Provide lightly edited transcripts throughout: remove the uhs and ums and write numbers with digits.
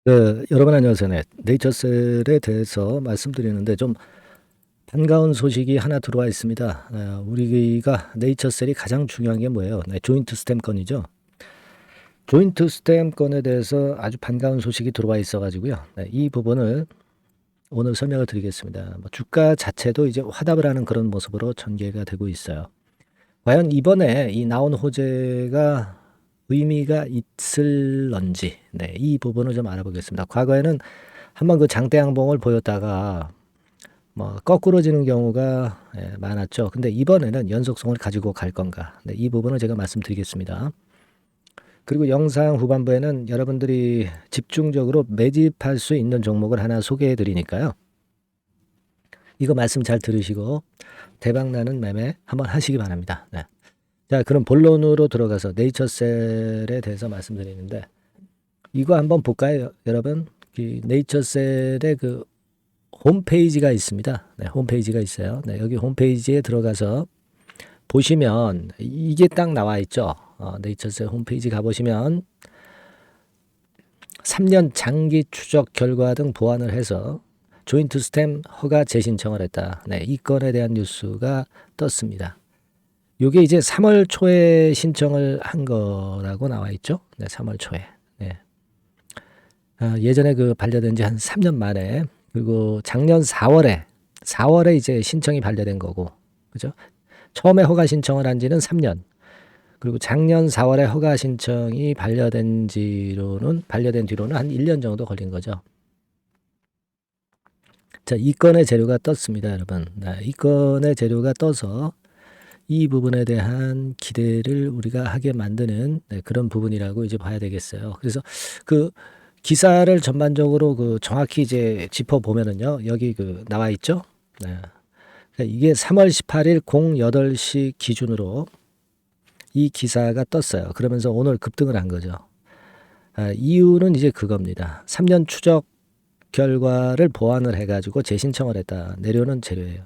여러분 안녕하세요. 네, 네이처셀에 대해서 말씀드리는데 좀 반가운 소식이 하나 들어와 있습니다. 우리가 네이처셀이 가장 중요한 게 뭐예요? 네, 조인트 스탬 건이죠. 조인트 스탬 건에 대해서 아주 반가운 소식이 들어와 있어가지고요. 네, 이 부분을 오늘 설명을 드리겠습니다. 주가 자체도 이제 화답을 하는 그런 모습으로 전개가 되고 있어요. 과연 이번에 이 나온 호재가 의미가 있을런지, 네, 이 부분을 좀 알아보겠습니다. 과거에는 한번 그 장대 양봉을 보였다가 거꾸로 지는 경우가 많았죠. 근데 이번에는 연속성을 가지고 갈 건가? 네, 이 부분을 제가 말씀드리겠습니다. 그리고 영상 후반부에는 여러분들이 집중적으로 매집할 수 있는 종목을 하나 소개해 드리니까요. 이거 말씀 잘 들으시고 대박나는 매매 한번 하시기 바랍니다. 네. 자, 그럼 본론으로 들어가서 네이처셀에 대해서 말씀드리는데 이거 한번 볼까요, 여러분? 네이처셀의 그 홈페이지가 있습니다. 네, 홈페이지가 있어요. 네, 여기 홈페이지에 들어가서 보시면 이게 딱 나와 있죠. 네이처셀 홈페이지 가보시면 3년 장기 추적 결과 등 보완을 해서 조인트 스탬 허가 재신청을 했다. 네, 이 건에 대한 뉴스가 떴습니다. 이게 이제 3월 초에 신청을 한 거라고 나와 있죠. 네, 3월 초에. 네. 예전에 그 반려된 지 한 3년 만에, 그리고 작년 4월에 이제 신청이 반려된 거고, 그죠? 처음에 허가 신청을 한 지는 3년, 그리고 작년 4월에 허가 신청이 반려된 뒤로는 한 1년 정도 걸린 거죠. 자, 이 건의 재료가 떴습니다, 여러분. 이 건의 재료가 떠서 이 부분에 대한 기대를 우리가 하게 만드는 그런 부분이라고 이제 봐야 되겠어요. 그래서 그 기사를 전반적으로 그 정확히 이제 짚어 보면은요, 여기 그 나와 있죠. 네. 그러니까 이게 3월 18일 08시 기준으로 이 기사가 떴어요. 그러면서 오늘 급등을 한 거죠. 이유는 이제 그겁니다. 3년 추적 결과를 보완을 해가지고 재신청을 했다. 내려오는 재료예요.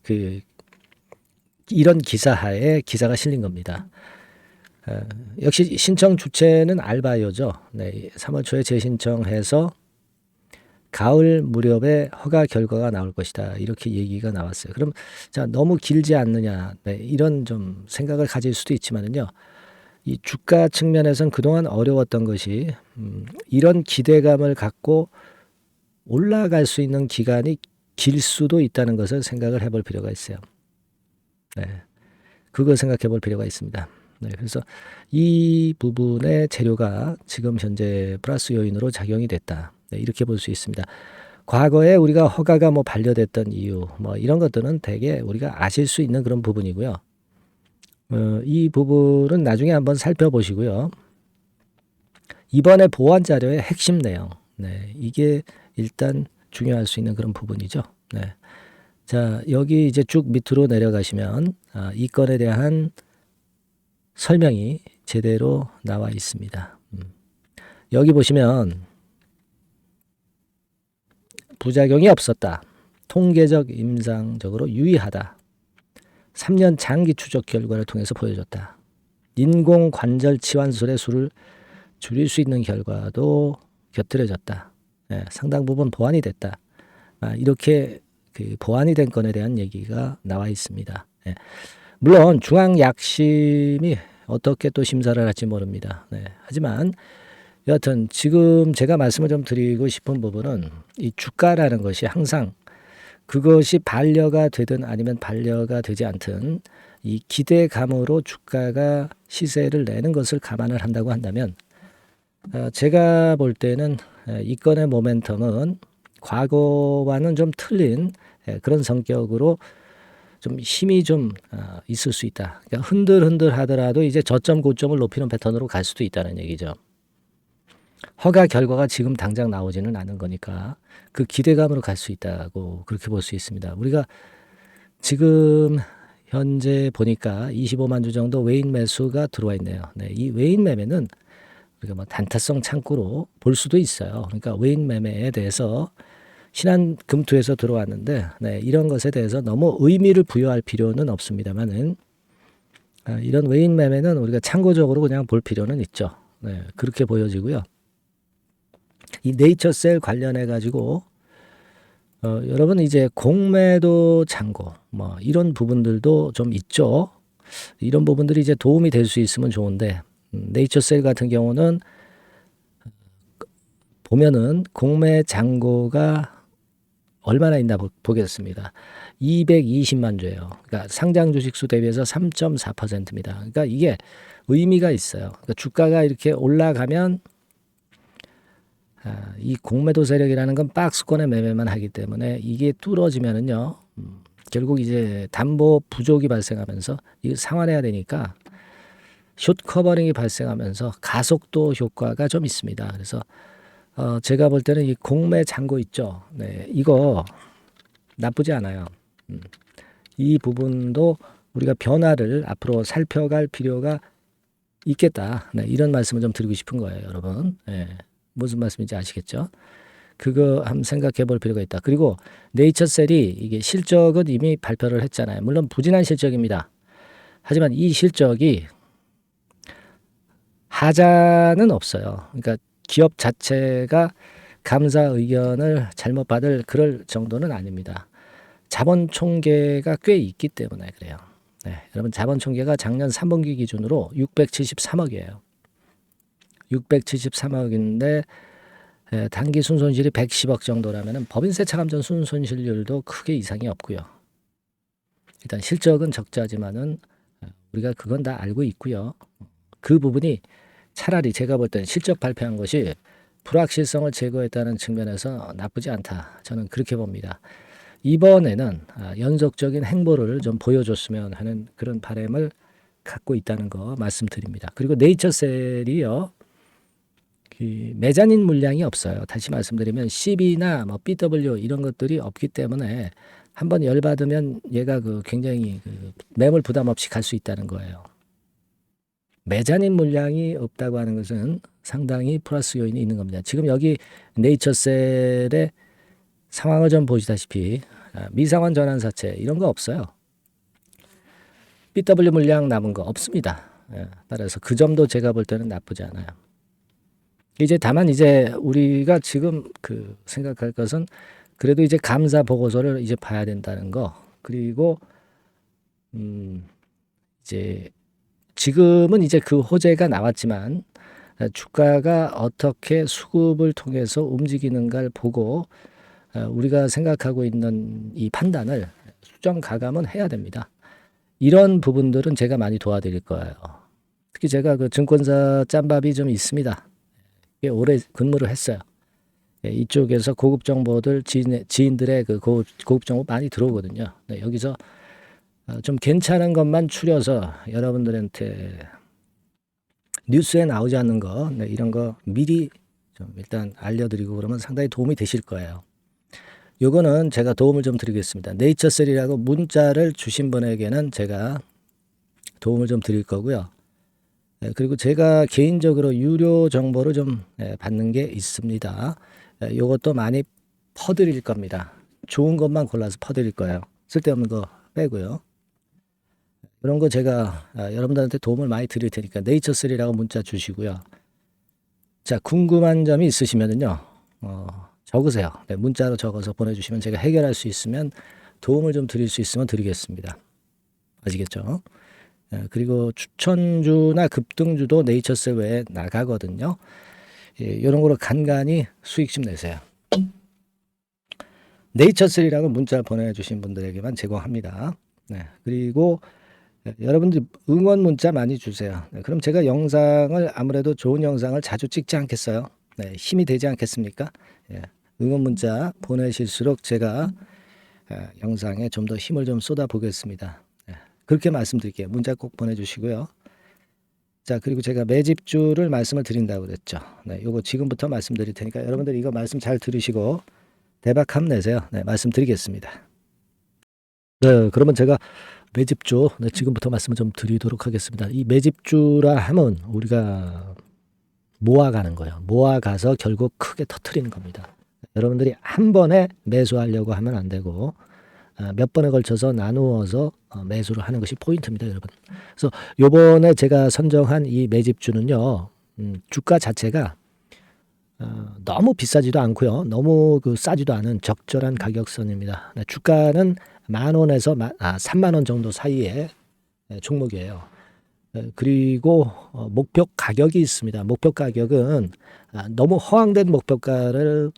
그 이런 기사하에 기사가 실린 겁니다. 역시 신청 주체는 알바이오죠. 네, 3월 초에 재신청해서 가을 무렵에 허가 결과가 나올 것이다. 이렇게 얘기가 나왔어요. 그럼 자, 너무 길지 않느냐. 네, 이런 좀 생각을 가질 수도 있지만은요. 이 주가 측면에선 그동안 어려웠던 것이 이런 기대감을 갖고 올라갈 수 있는 기간이 길 수도 있다는 것을 생각을 해볼 필요가 있어요. 네, 그걸 생각해 볼 필요가 있습니다. 네, 그래서 이 부분의 재료가 지금 현재 플러스 요인으로 작용이 됐다. 네, 이렇게 볼 수 있습니다. 과거에 우리가 허가가 반려됐던 이유, 이런 것들은 대개 우리가 아실 수 있는 그런 부분이고요. 이 부분은 나중에 한번 살펴보시고요. 이번에 보완 자료의 핵심 내용, 네, 이게 일단 중요할 수 있는 그런 부분이죠. 네. 자, 여기 이제 쭉 밑으로 내려가시면 이 건에 대한 설명이 제대로 나와 있습니다. 여기 보시면 부작용이 없었다. 통계적 임상적으로 유의하다. 3년 장기 추적 결과를 통해서 보여줬다. 인공관절 치환술의 수를 줄일 수 있는 결과도 곁들여졌다. 상당 부분 보완이 됐다. 이렇게 그 보완이 된 건에 대한 얘기가 나와 있습니다. 물론 중앙약심이 어떻게 또 심사를 할지 모릅니다. 하지만 여하튼 지금 제가 말씀을 좀 드리고 싶은 부분은 이 주가라는 것이 항상 그것이 반려가 되든 아니면 반려가 되지 않든 이 기대감으로 주가가 시세를 내는 것을 감안을 한다고 한다면 제가 볼 때는 이 건의 모멘텀은 과거와는 좀 틀린 그런 성격으로 좀 힘이 좀 있을 수 있다. 그러니까 흔들흔들 하더라도 이제 저점 고점을 높이는 패턴으로 갈 수도 있다는 얘기죠. 허가 결과가 지금 당장 나오지는 않은 거니까 그 기대감으로 갈 수 있다고 그렇게 볼 수 있습니다. 우리가 지금 현재 보니까 25만 주 정도 외인 매수가 들어와 있네요. 네, 이 외인 매매는 우리가 단타성 창구로 볼 수도 있어요. 그러니까 외인 매매에 대해서 신한금투에서 들어왔는데 이런 것에 대해서 너무 의미를 부여할 필요는 없습니다만은 이런 외인 매매는 우리가 참고적으로 그냥 볼 필요는 있죠. 그렇게 보여지고요. 이 네이처셀 관련해 가지고 여러분 이제 공매도 잔고 뭐 이런 부분들도 좀 있죠. 이런 부분들이 이제 도움이 될 수 있으면 좋은데 네이처셀 같은 경우는 보면은 공매 잔고가 얼마나 있나 보겠습니다. 220만 주예요. 그러니까 상장 주식 수 대비해서 3.4%입니다. 그러니까 이게 의미가 있어요. 그러니까 주가가 이렇게 올라가면 이 공매도 세력이라는 건 박스권의 매매만 하기 때문에 이게 뚫어지면은요, 결국 이제 담보 부족이 발생하면서 이거 상환해야 되니까 숏 커버링이 발생하면서 가속도 효과가 좀 있습니다. 그래서 제가 볼 때는 이 공매 잔고 있죠. 네, 이거 나쁘지 않아요. 이 부분도 우리가 변화를 앞으로 살펴갈 필요가 있겠다. 네, 이런 말씀을 좀 드리고 싶은 거예요, 여러분. 네, 무슨 말씀인지 아시겠죠? 그거 한번 생각해 볼 필요가 있다. 그리고 네이처셀이 이게 실적은 이미 발표를 했잖아요. 물론 부진한 실적입니다. 하지만 이 실적이 하자는 없어요. 그러니까 기업 자체가 감사 의견을 잘못 받을 그럴 정도는 아닙니다. 자본 총계가 꽤 있기 때문에 그래요. 네, 여러분 자본 총계가 작년 3분기 기준으로 673억이에요. 673억인데 단기 순손실이 110억 정도라면 법인세 차감전 순손실률도 크게 이상이 없고요. 일단 실적은 적자지만은 우리가 그건 다 알고 있고요. 그 부분이 차라리 제가 볼 때는 실적 발표한 것이 불확실성을 제거했다는 측면에서 나쁘지 않다. 저는 그렇게 봅니다. 이번에는 연속적인 행보를 좀 보여줬으면 하는 그런 바람을 갖고 있다는 거 말씀드립니다. 그리고 네이처셀이요. 메자닌 물량이 없어요. 다시 말씀드리면 CB나 뭐 BW 이런 것들이 없기 때문에 한번 열받으면 얘가 굉장히 매물 부담 없이 갈 수 있다는 거예요. 메자닌 물량이 없다고 하는 것은 상당히 플러스 요인이 있는 겁니다. 지금 여기 네이처셀의 상황을 좀 보시다시피 미상환 전환사채 이런 거 없어요. BW 물량 남은 거 없습니다. 따라서 그 점도 제가 볼 때는 나쁘지 않아요. 이제 다만 이제 우리가 지금 생각할 것은 그래도 이제 감사 보고서를 이제 봐야 된다는 거. 그리고 이제 지금은 이제 그 호재가 나왔지만 주가가 어떻게 수급을 통해서 움직이는가를 보고 우리가 생각하고 있는 이 판단을 수정 가감은 해야 됩니다. 이런 부분들은 제가 많이 도와드릴 거예요. 특히 제가 증권사 짬밥이 좀 있습니다. 오래 근무를 했어요. 이쪽에서 고급 정보들 지인들의 고급 정보 많이 들어오거든요. 네, 여기서 좀 괜찮은 것만 추려서 여러분들한테 뉴스에 나오지 않는 거 이런 거 미리 좀 일단 알려드리고 그러면 상당히 도움이 되실 거예요. 요거는 제가 도움을 좀 드리겠습니다. 네이처셀이라고 문자를 주신 분에게는 제가 도움을 좀 드릴 거고요. 그리고 제가 개인적으로 유료 정보를 좀 받는 게 있습니다. 요것도 많이 퍼드릴 겁니다. 좋은 것만 골라서 퍼드릴 거예요. 쓸데없는 거 빼고요. 그런 거 제가 여러분들한테 도움을 많이 드릴 테니까 네이처셀이라고 문자 주시고요. 자, 궁금한 점이 있으시면은요. 적으세요. 네, 문자로 적어서 보내주시면 제가 해결할 수 있으면 도움을 좀 드릴 수 있으면 드리겠습니다. 아시겠죠? 그리고 추천주나 급등주도 네이처셀 외에 나가거든요. 이런 거로 간간히 수익 좀 내세요. 네이처셀이라고 문자 보내주신 분들에게만 제공합니다. 네, 그리고 여러분들 응원 문자 많이 주세요. 네, 그럼 제가 영상을 아무래도 좋은 영상을 자주 찍지 않겠어요? 네, 힘이 되지 않겠습니까? 응원 문자 보내실수록 제가 영상에 좀 더 힘을 좀 쏟아 보겠습니다. 그렇게 말씀드릴게요. 문자 꼭 보내주시고요. 자, 그리고 제가 매집주를 말씀을 드린다고 그랬죠. 네, 요거 지금부터 말씀드릴 테니까 여러분들 이거 말씀 잘 들으시고 대박 함 내세요. 네, 말씀드리겠습니다. 네, 그러면 제가 매집주 지금부터 말씀을 좀 드리도록 하겠습니다. 이 매집주라 하면 우리가 모아가는 거예요. 모아가서 결국 크게 터트리는 겁니다. 여러분들이 한 번에 매수하려고 하면 안 되고 몇 번에 걸쳐서 나누어서 매수를 하는 것이 포인트입니다, 여러분. 그래서 요번에 제가 선정한 이 매집주는요, 주가 자체가 너무 비싸지도 않고요. 너무 싸지도 않은 적절한 가격선입니다. 네, 주가는 10,000원에서 30,000원 정도 사이의 종목이에요. 그리고 목표 가격이 있습니다. 목표 가격은 너무 허황된 목표가를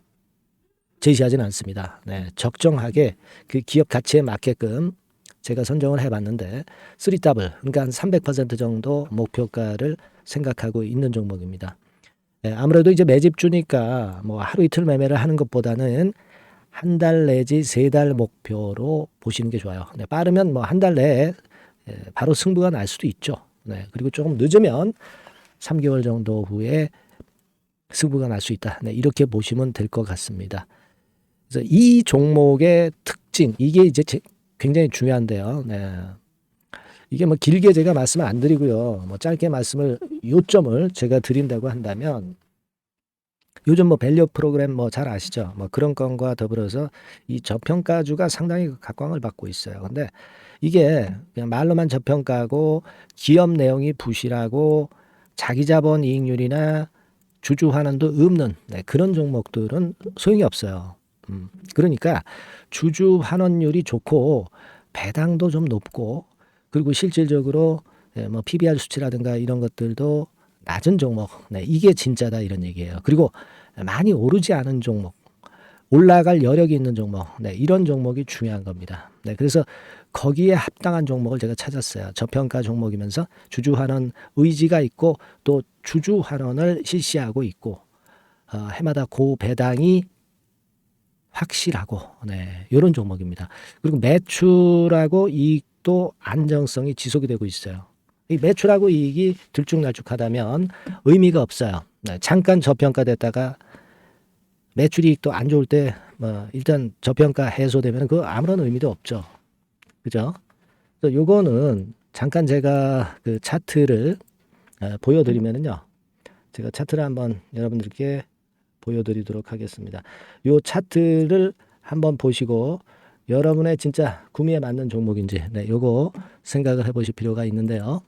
제시하지는 않습니다. 네, 적정하게 그 기업 가치에 맞게끔 제가 선정을 해봤는데 3더블, 그러니까 한 300% 정도 목표가를 생각하고 있는 종목입니다. 네, 아무래도 이제 매집주니까 뭐 하루 이틀 매매를 하는 것보다는 한 달 내지 3달 목표로 보시는 게 좋아요. 네, 빠르면 뭐 한 달 내에 바로 승부가 날 수도 있죠. 네, 그리고 조금 늦으면 3개월 정도 후에 승부가 날 수 있다. 네, 이렇게 보시면 될 것 같습니다. 그래서 이 종목의 특징, 이게 이제 굉장히 중요한데요. 네. 이게 뭐 길게 제가 말씀을 안 드리고요. 뭐 짧게 요점을 제가 드린다고 한다면, 요즘 뭐 밸류 프로그램 뭐 잘 아시죠? 뭐 그런 건과 더불어서 이 저평가주가 상당히 각광을 받고 있어요. 근데 이게 그냥 말로만 저평가고 기업 내용이 부실하고 자기 자본 이익률이나 주주 환원도 없는 그런 종목들은 소용이 없어요. 그러니까 주주 환원율이 좋고 배당도 좀 높고 그리고 실질적으로 뭐 PBR 수치라든가 이런 것들도 낮은 종목, 이게 진짜다 이런 얘기예요. 그리고 많이 오르지 않은 종목, 올라갈 여력이 있는 종목, 이런 종목이 중요한 겁니다. 그래서 거기에 합당한 종목을 제가 찾았어요. 저평가 종목이면서 주주 환원 의지가 있고 또 주주 환원을 실시하고 있고 해마다 고배당이 확실하고 이런 종목입니다. 그리고 매출하고 이익도 안정성이 지속이 되고 있어요. 이 매출하고 이익이 들쭉날쭉하다면 의미가 없어요. 잠깐 저평가됐다가 매출 이익도 안 좋을 때 뭐 일단 저평가 해소되면 그 아무런 의미도 없죠. 그죠? 그래서 요거는 잠깐 제가 그 차트를 보여드리면은요. 제가 차트를 한번 여러분들께 보여드리도록 하겠습니다. 요 차트를 한번 보시고 여러분의 진짜 구미에 맞는 종목인지 요거 생각을 해보실 필요가 있는데요.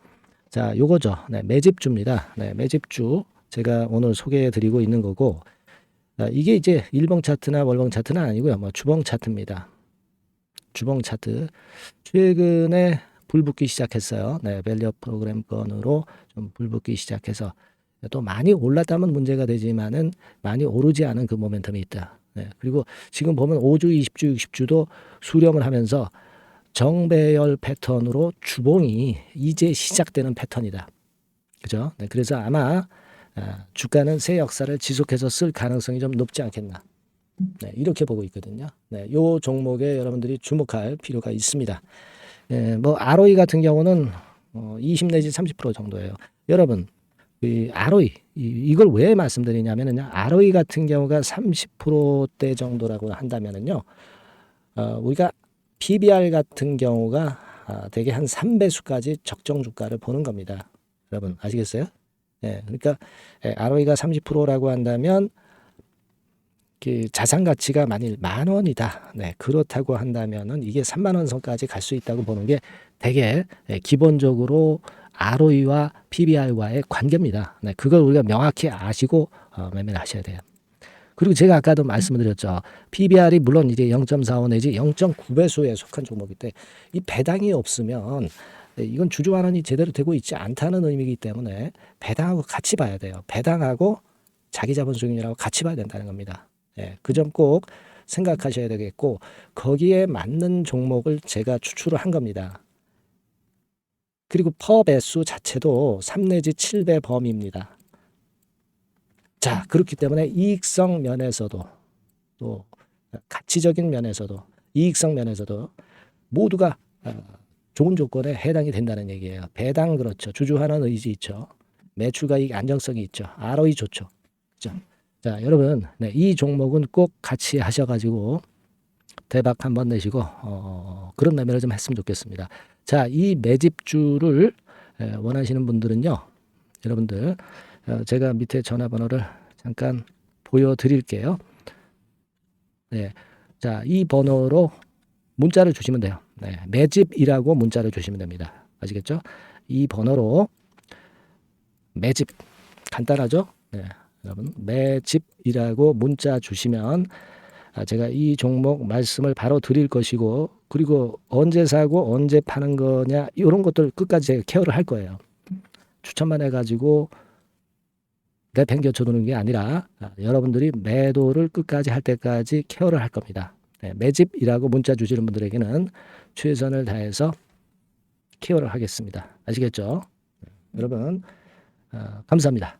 자, 요거죠. 매집주입니다. 매집주 제가 오늘 소개해드리고 있는 거고 이게 이제 일봉 차트나 월봉 차트는 아니고요. 뭐 주봉 차트입니다. 주봉 차트 최근에 불붙기 시작했어요. 밸류 프로그램 건으로 좀 불붙기 시작해서 또 많이 올랐다면 문제가 되지만은 많이 오르지 않은 그 모멘텀이 있다. 그리고 지금 보면 5주, 20주, 60주도 수렴을 하면서 정배열 패턴으로 주봉이 이제 시작되는 패턴이다. 그죠? 그래서 아마 주가는 새 역사를 지속해서 쓸 가능성이 좀 높지 않겠나. 이렇게 보고 있거든요. 요 종목에 여러분들이 주목할 필요가 있습니다. 뭐 ROE 같은 경우는 20 내지 30% 정도예요. 여러분, 이 ROE 이걸 왜 말씀드리냐면은요. ROE 같은 경우가 30%대 정도라고 한다면은요. 우리가 PBR 같은 경우가 대개 한 3배수까지 적정 주가를 보는 겁니다. 여러분 아시겠어요? 그러니까 ROE가 30%라고 한다면 그 자산 가치가 만일 10,000원이다. 그렇다고 한다면은 이게 30,000원 선까지 갈 수 있다고 보는 게 되게 기본적으로 ROE와 PBR과의 관계입니다. 그걸 우리가 명확히 아시고 매매를 하셔야 돼요. 그리고 제가 아까도 말씀드렸죠. PBR이 물론 이제 0.45 내지 0.9배수에 속한 종목인데 이 배당이 없으면 이건 주주 환원이 제대로 되고 있지 않다는 의미이기 때문에 배당하고 같이 봐야 돼요. 배당하고 자기 자본 수익률하고 같이 봐야 된다는 겁니다. 그 점 꼭 생각하셔야 되겠고 거기에 맞는 종목을 제가 추출을 한 겁니다. 그리고 퍼 배수 자체도 3 내지 7배 범위입니다. 자, 그렇기 때문에 이익성 면에서도 또 가치적인 면에서도 이익성 면에서도 모두가 좋은 조건에 해당이 된다는 얘기예요. 배당 그렇죠. 주주 환원 의지 있죠. 매출과 이익 안정성이 있죠. ROE 좋죠. 그죠? 자, 여러분, 이 종목은 꼭 같이 하셔가지고 대박 한번 내시고 그런 매매를 좀 했으면 좋겠습니다. 자, 이 매집주를 원하시는 분들은요, 여러분들 제가 밑에 전화번호를 잠깐 보여드릴게요. 자, 이 번호로 문자를 주시면 돼요. 매집이라고 문자를 주시면 됩니다. 아시겠죠? 이 번호로 매집 간단하죠? 여러분 매집이라고 문자 주시면 제가 이 종목 말씀을 바로 드릴 것이고, 그리고 언제 사고 언제 파는 거냐 이런 것들 끝까지 제가 케어를 할 거예요. 추천만 해가지고 내팽겨쳐 두는 게 아니라 여러분들이 매도를 끝까지 할 때까지 케어를 할 겁니다. 네, 매집이라고 문자 주시는 분들에게는 최선을 다해서 케어를 하겠습니다. 아시겠죠? 여러분 감사합니다.